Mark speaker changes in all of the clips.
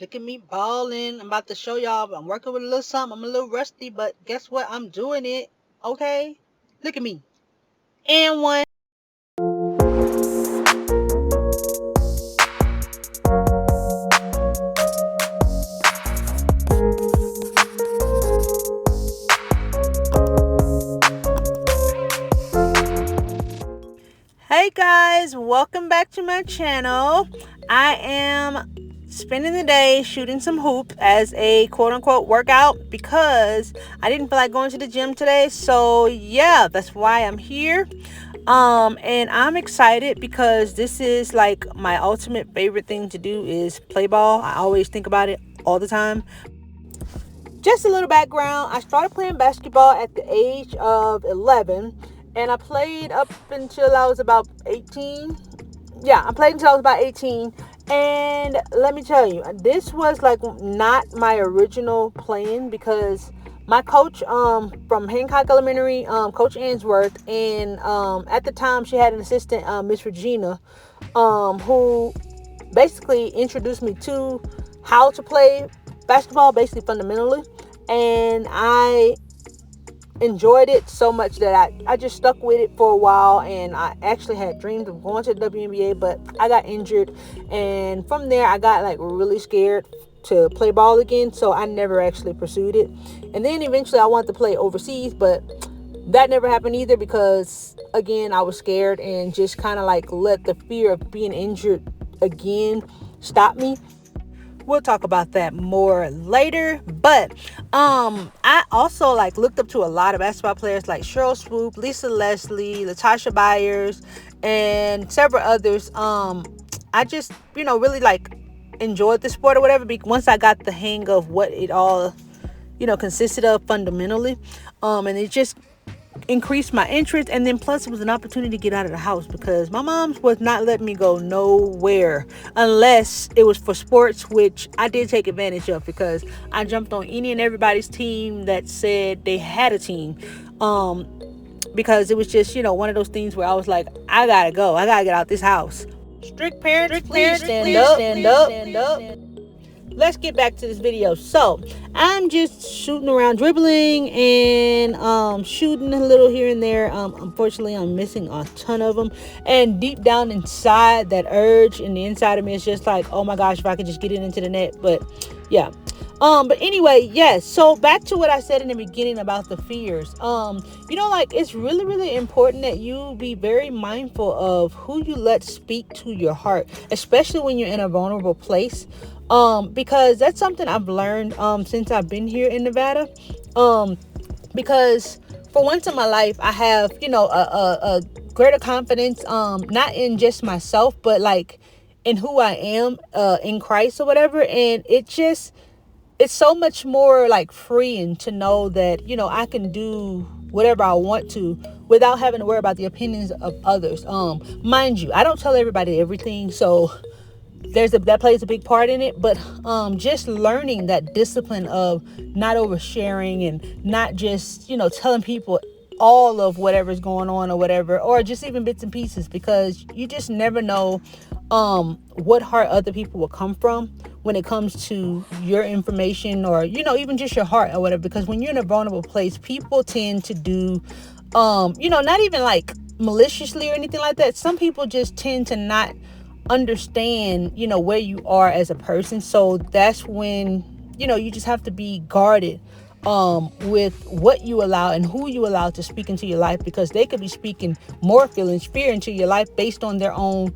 Speaker 1: Look at me balling. I'm about to show y'all. I'm working with a little something. I'm a little rusty, but guess what? I'm doing it. Okay? Look at me. And one. Hey guys, welcome back to my channel. I am spending the day shooting some hoop as a quote-unquote workout because I didn't feel like going to the gym today. So yeah, that's why I'm here. And I'm excited because this is like my ultimate favorite thing to do is play ball. I always think about it all the time. Just a little background. I started playing basketball at the age of 11 and I played up until I was about 18. Yeah, I played until I was about 18. And let me tell you, this was like not my original plan because my coach from Hancock Elementary, Coach Answorth, and at the time she had an assistant, Miss Regina, who basically introduced me to how to play basketball, basically fundamentally. And I enjoyed it so much that I just stuck with it for a while, and I actually had dreams of going to the WNBA, but I got injured, and from there I got like really scared to play ball again, so I never actually pursued it. And then eventually I wanted to play overseas, but that never happened either because again I was scared and just kind of like let the fear of being injured again stop me. We'll talk about that more later. But I also like looked up to a lot of basketball players like Sheryl Swoop, Lisa Leslie, Latasha Byers, and several others. I just really like enjoyed the sport or whatever once I got the hang of what it all consisted of fundamentally. And it just increased my interest, and then plus it was an opportunity to get out of the house because my mom was not letting me go nowhere unless it was for sports, which I did take advantage of because I jumped on any and everybody's team that said they had a team, because it was just one of those things where I was like, I gotta go, I gotta get out this house. Strict parents, please stand up. Let's get back to this video. So I'm just shooting around, dribbling and shooting a little here and there. Unfortunately I'm missing a ton of them, and deep down inside, that urge in the inside of me is just like, oh my gosh, if I could just get it into the net. But yeah, but anyway, yes, so back to what I said in the beginning about the fears. Like it's really important that you be very mindful of who you let speak to your heart, especially when you're in a vulnerable place. Because that's something I've learned since I've been here in Nevada. Because for once in my life I have a greater confidence, not in just myself, but like in who I am in Christ or whatever. And it's so much more like freeing to know that I can do whatever I want to without having to worry about the opinions of others. Mind you, I don't tell everybody everything, so that plays a big part in it. But just learning that discipline of not oversharing and not just telling people all of whatever's going on or whatever, or just even bits and pieces, because you just never know what heart other people will come from when it comes to your information, or even just your heart or whatever. Because when you're in a vulnerable place, people tend to do not even like maliciously or anything like that. Some people just tend to not understand where you are as a person. So that's when you just have to be guarded with what you allow and who you allow to speak into your life, because they could be speaking more fear into your life based on their own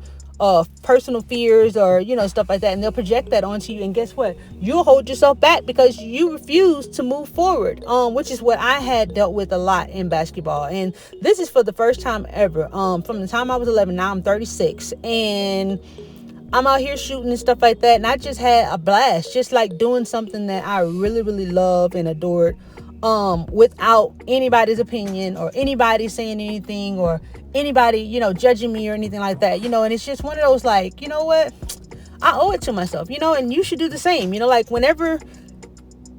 Speaker 1: personal fears or stuff like that, and they'll project that onto you. And guess what? You'll hold yourself back because you refuse to move forward, which is what I had dealt with a lot in basketball. And this is for the first time ever. From the time I was 11, now I'm 36, and I'm out here shooting and stuff like that, and I just had a blast, just like doing something that I really love and adored, without anybody's opinion or anybody saying anything or anybody judging me or anything like that. And it's just one of those like, what, I owe it to myself, and you should do the same. Like whenever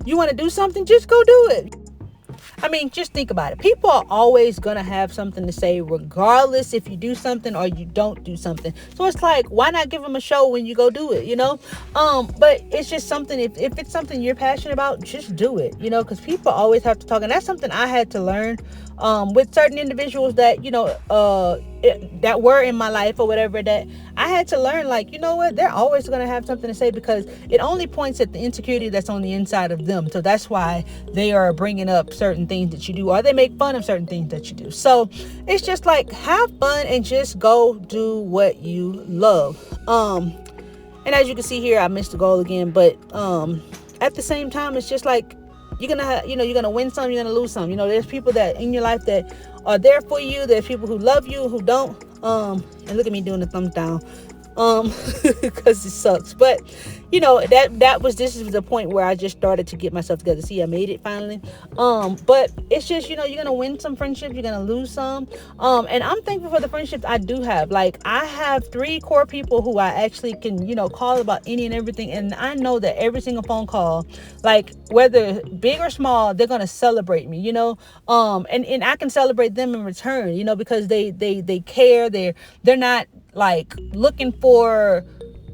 Speaker 1: you want to do something, just go do it. I mean, just think about it. People are always going to have something to say, regardless if you do something or you don't do something. So it's like, why not give them a show when you go do it, you know? But it's just something, if it's something you're passionate about, just do it, you know, because people always have to talk. And that's something I had to learn with certain individuals that, you know, that were in my life or whatever, that I had to learn, like, you know what, they're always going to have something to say, because it only points at the insecurity that's on the inside of them. So that's why they are bringing up certain things that you do, or they make fun of certain things that you do. So it's just like, have fun and just go do what you love. And as you can see here, I missed the goal again, but at the same time, it's just like, you're gonna win some, you're gonna lose some. You know, there's people that in your life that are there for you. There's people who love you, who don't. And look at me doing the thumbs down, because it sucks. But you know, this is the point where I just started to get myself together. See, I made it finally. But it's just, you know, you're gonna win some friendships, you're gonna lose some. And I'm thankful for the friendships I do have. Like, I have 3 core people who I actually can, you know, call about any and everything. And I know that every single phone call, like whether big or small, they're gonna celebrate me, you know. And I can celebrate them in return, you know, because they care. They're not like looking for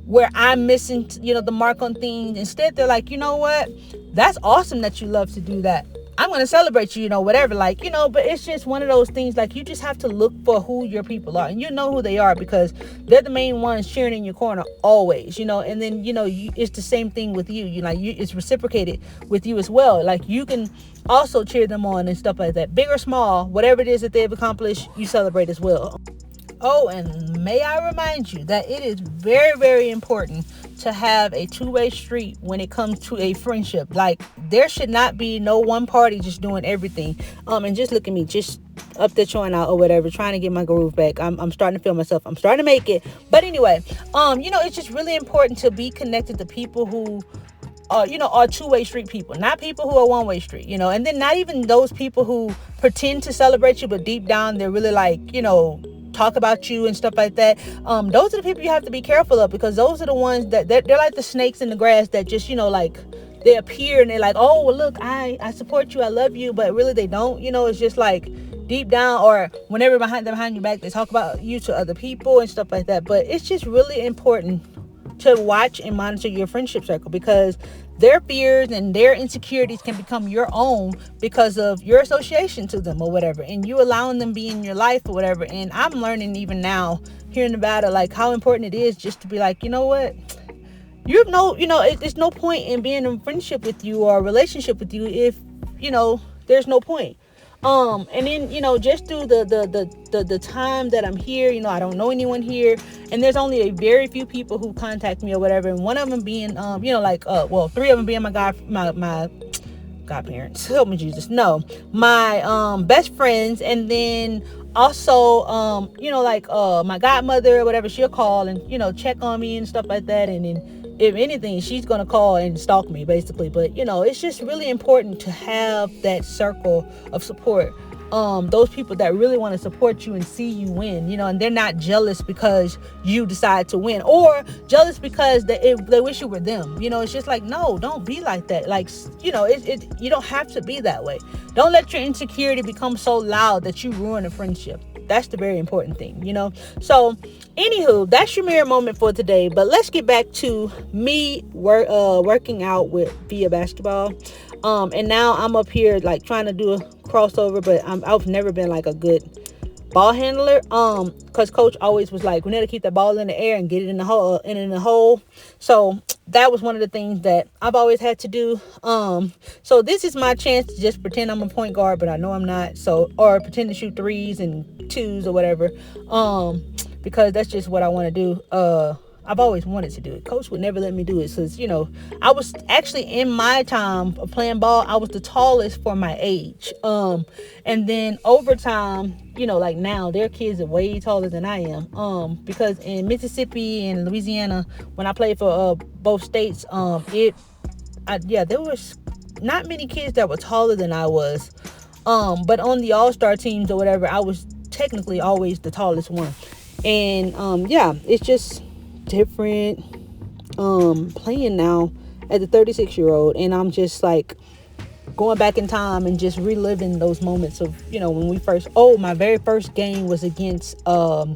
Speaker 1: where I'm missing, you know, the mark on things. Instead, they're like, you know what, that's awesome that you love to do that. I'm going to celebrate you, you know, whatever, like, you know. But it's just one of those things, like, you just have to look for who your people are, and you know who they are, because they're the main ones cheering in your corner always, you know. And then, you know, it's the same thing with you, it's reciprocated with you as well. Like, you can also cheer them on and stuff like that, big or small, whatever it is that they've accomplished, you celebrate as well. Oh, and may I remind you that it is very, very important to have a two-way street when it comes to a friendship. Like, there should not be no one party just doing everything. And just look at me, just up there showing out or whatever, trying to get my groove back. I'm starting to feel myself. I'm starting to make it. But anyway, you know, it's just really important to be connected to people who are two-way street people, not people who are one-way street, you know. And then not even those people who pretend to celebrate you, but deep down they're really like, you know, talk about you and stuff like that. Those are the people you have to be careful of, because those are the ones that they're like the snakes in the grass that just, you know, like, they appear and they're like, oh, well, look, I support you, I love you, but really they don't, you know. It's just like deep down, or whenever behind your back they talk about you to other people and stuff like that. But it's just really important to watch and monitor your friendship circle, because their fears and their insecurities can become your own because of your association to them or whatever, and you allowing them be in your life or whatever. And I'm learning even now here in Nevada, like, how important it is just to be like, you know what, there's no point in being in a friendship with you or a relationship with you if, you know, there's no point. And then, you know, just through the time that I'm here, you know, I don't know anyone here, and there's only a very few people who contact me or whatever, and one of them being, you know, like, 3 of them being my godparents, help me Jesus, no, my best friends, and then also, you know, like, my godmother or whatever, she'll call and, you know, check on me and stuff like that, and then if anything, she's gonna call and stalk me basically. But, you know, it's just really important to have that circle of support, those people that really want to support you and see you win, you know, and they're not jealous because you decide to win, or jealous because they wish you were them. You know, it's just like, no, don't be like that. Like, you know, you don't have to be that way. Don't let your insecurity become so loud that you ruin a friendship. That's the very important thing, you know. So anywho, that's your mirror moment for today. But let's get back to me working out via basketball. And now I'm up here like trying to do a crossover, but I've never been like a good ball handler. Because coach always was like, we need to keep that ball in the air and get it in the hole. So that was one of the things that I've always had to do. So this is my chance to just pretend I'm a point guard, but I know I'm not. So, or pretend to shoot 3s and 2s or whatever. Because that's just what I want to do. I've always wanted to do it. Coach would never let me do it, since, you know, I was actually, in my time of playing ball, I was the tallest for my age. And then over time, you know, like now, their kids are way taller than I am. Because in Mississippi and Louisiana, when I played for both states, there was not many kids that were taller than I was. But on the all-star teams or whatever, I was technically always the tallest one. And it's just different playing now as a 36-year-old, and I'm just like, going back in time and just reliving those moments of, when we first, my very first game was against, who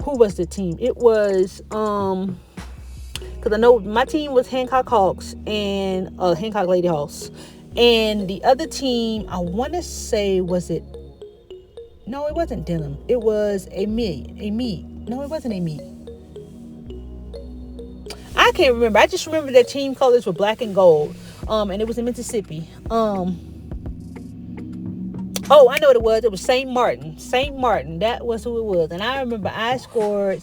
Speaker 1: was the team? It was, because I know my team was Hancock Hawks and Hancock Lady Hawks. And the other team, I want to say, was it? No, it wasn't Denham. It was a meat. No, it wasn't a meat. I can't remember. I just remember their team colors were black and gold. And it was in Mississippi. I know what it was. It was St. Martin. St. Martin. That was who it was. And I remember I scored,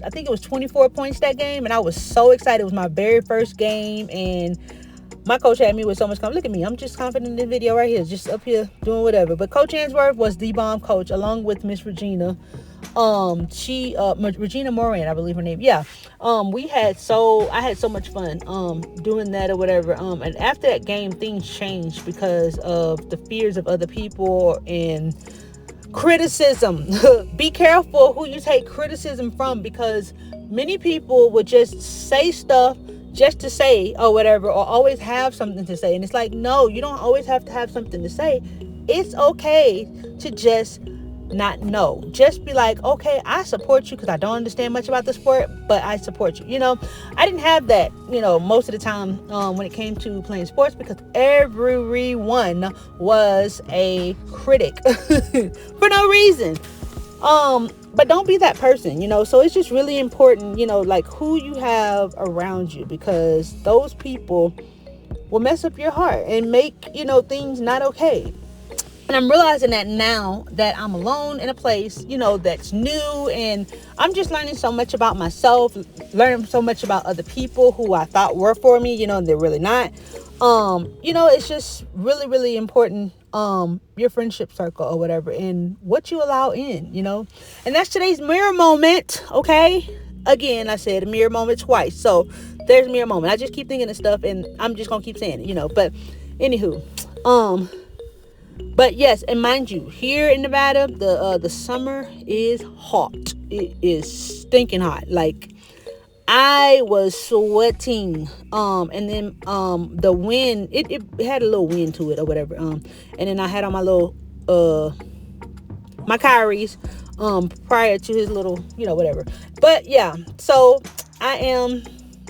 Speaker 1: I think it was 24 points that game. And I was so excited. It was my very first game. And my coach had me with so much confidence. Look at me. I'm just confident in the video right here. Just up here doing whatever. But Coach Answorth was the bomb coach along with Miss Regina. Regina Moran, I believe her name. Yeah. I had so much fun doing that or whatever. And after that game, things changed because of the fears of other people and criticism. Be careful who you take criticism from, because many people would just say stuff just to say or whatever, or always have something to say. And it's like, no, you don't always have to have something to say. It's okay to just not know. Just be like, okay, I support you because I don't understand much about the sport, but I support you. I didn't have that, most of the time when it came to playing sports, because everyone was a critic for no reason. But don't be that person, so it's just really important, like who you have around you, because those people will mess up your heart and make, things not okay. And I'm realizing that now that I'm alone in a place, that's new, and I'm just learning so much about myself, learning so much about other people who I thought were for me, and they're really not. It's just really, really important, your friendship circle or whatever, and what you allow in, and that's today's mirror moment. Okay. Again, I said mirror moment twice. So there's mirror moment. I just keep thinking of stuff and I'm just going to keep saying it, but anywho, but yes, and mind you, here in Nevada, the summer is hot. It is stinking hot. Like, I was sweating. And then the wind, it had a little wind to it or whatever. And then I had on my little my Kyrie's prior to his little, whatever. But yeah, so I am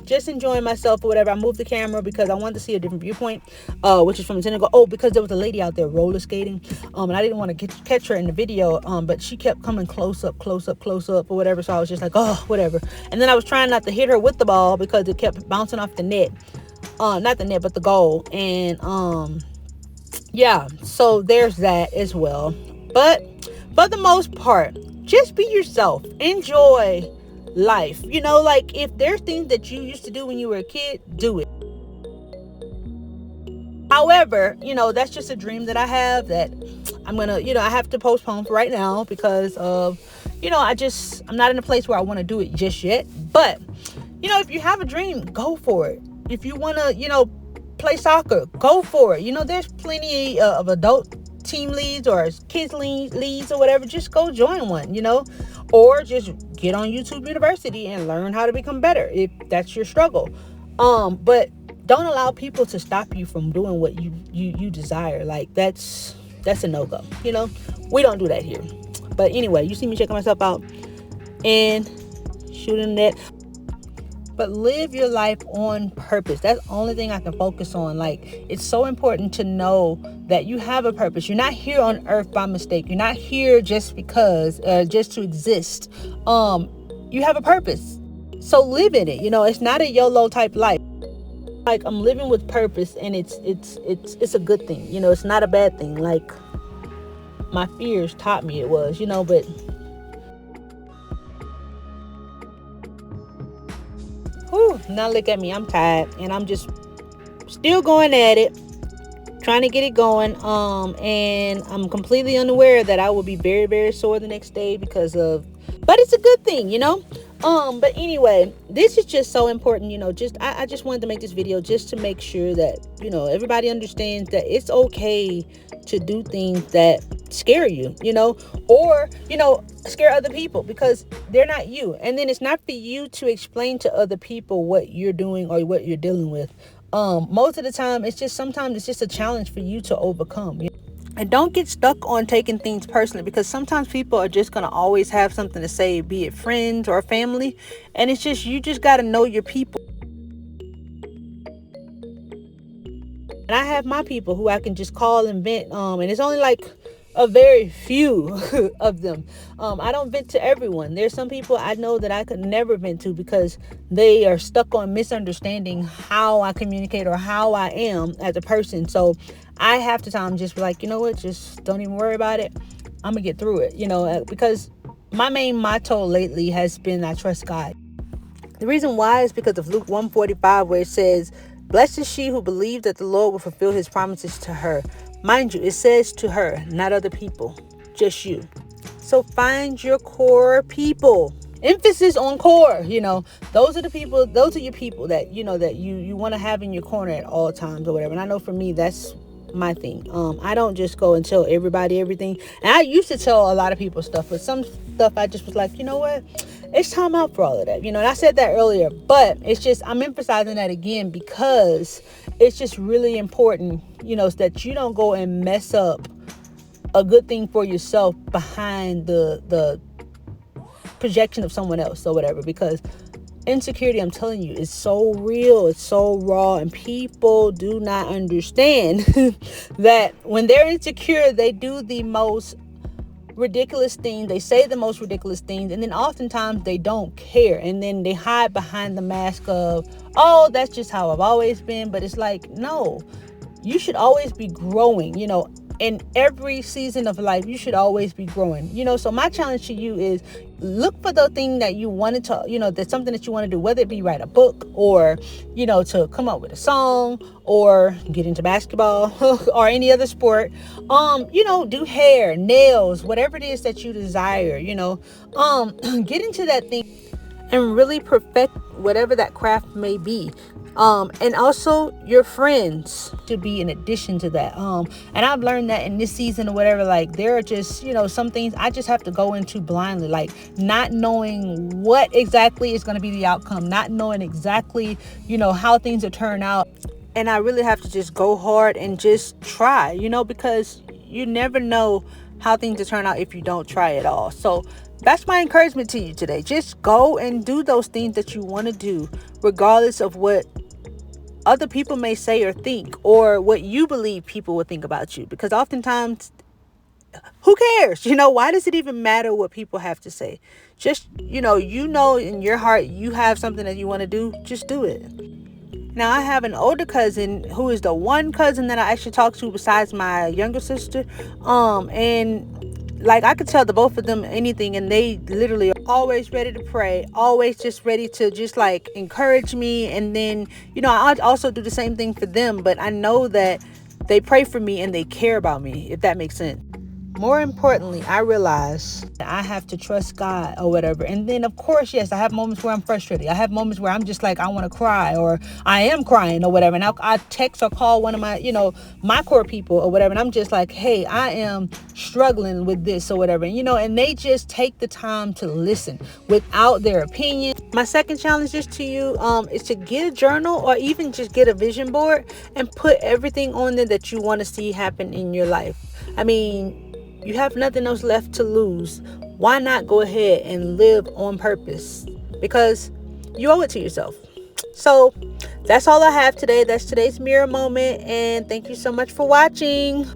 Speaker 1: just enjoying myself or whatever. I moved the camera because I wanted to see a different viewpoint, which is from Senegal. Because there was a lady out there roller skating, and I didn't want to catch her in the video, but she kept coming close up or whatever. So I was just like, oh, whatever. And then I was trying not to hit her with the ball because it kept bouncing off the net, not the net, but the goal. And yeah, so there's that as well. But for the most part, just be yourself. Enjoy life. Like, if there's things that you used to do when you were a kid, do it. However, that's just a dream that I have that I'm gonna, I have to postpone for right now because of, I'm not in a place where I want to do it just yet. But if you have a dream, go for it. If you want to, play soccer, go for it. There's plenty of adult team leads or kids leads or whatever. Just go join one, or just get on YouTube University and learn how to become better if that's your struggle. But don't allow people to stop you from doing what you desire. Like, that's a no-go. We don't do that here. But anyway, you see me checking myself out and shooting that. But live your life on purpose. That's the only thing I can focus on. Like, it's so important to know that you have a purpose. You're not here on earth by mistake. You're not here just because, just to exist. You have a purpose. So live in it. It's not a YOLO type life. Like, I'm living with purpose, and it's a good thing. It's not a bad thing. Like, my fears taught me it was, but now look at me. I'm tired, and I'm just still going at it, trying to get it going. And I'm completely unaware that I will be very, very sore the next day because of, but it's a good thing, but anyway, this is just so important, I just wanted to make this video just to make sure that, everybody understands that it's okay to do things that scare you, or, scare other people, because they're not you. And then it's not for you to explain to other people what you're doing or what you're dealing with. Most of the time, sometimes it's just a challenge for you to overcome. And don't get stuck on taking things personally, because sometimes people are just going to always have something to say, be it friends or family. And it's just, you just got to know your people. And I have my people who I can just call and vent. And it's only like a very few of them. I don't vent to everyone. There's some people I know that I could never vent to because they are stuck on misunderstanding how I communicate or how I am as a person. So I have to time just be like, you know what, just don't even worry about it. I'm gonna get through it, because my main motto lately has been, I trust God. The reason why is because of Luke 1:45, where it says, blessed is she who believes that the Lord will fulfill his promises to her. Mind you, it says to her, not other people, just you. So find your core people. Emphasis on core. Those are your people that that you want to have in your corner at all times or whatever. And I know for me, that's my thing. I don't just go and tell everybody everything. And I used to tell a lot of people stuff, but some stuff I just was like, you know what? It's time out for all of that. And I said that earlier, but it's just, I'm emphasizing that again because it's just really important, so that you don't go and mess up a good thing for yourself behind the projection of someone else or whatever, because insecurity, I'm telling you, is so real, it's so raw, and people do not understand that when they're insecure, they do the most ridiculous things, they say the most ridiculous things, and then oftentimes they don't care, and then they hide behind the mask of, oh, that's just how I've always been. But it's like, no, you should always be growing. In every season of life, you should always be growing. So my challenge to you is look for the thing that you wanted to, that's something that you want to do, whether it be write a book or, to come up with a song or get into basketball or any other sport. Do hair, nails, whatever it is that you desire, get into that thing and really perfect whatever that craft may be. And also your friends should be in addition to that. And I've learned that in this season or whatever, like there are just, some things I just have to go into blindly, like not knowing what exactly is going to be the outcome, not knowing exactly, how things will turn out. And I really have to just go hard and just try, because you never know how things will turn out if you don't try at all. So that's my encouragement to you today. Just go and do those things that you want to do, regardless of what other people may say or think, or what you believe people will think about you. Because oftentimes, who cares? Why does it even matter what people have to say? Just, in your heart, you have something that you want to do, just do it. Now, I have an older cousin who is the one cousin that I actually talk to besides my younger sister. And like I could tell the both of them anything, and they literally are always ready to pray, always just ready to just like encourage me. And then, I also do the same thing for them, but I know that they pray for me and they care about me, if that makes sense. More importantly, I realize that I have to trust God or whatever. And then, of course, yes, I have moments where I'm frustrated. I have moments where I'm just like, I want to cry, or I am crying or whatever. And I text or call one of my, my core people or whatever. And I'm just like, hey, I am struggling with this or whatever. And they just take the time to listen without their opinion. My second challenge is to you is to get a journal or even just get a vision board and put everything on there that you want to see happen in your life. I mean, you have nothing else left to lose. Why not go ahead and live on purpose? Because you owe it to yourself. So that's all I have today. That's today's mirror moment. And thank you so much for watching.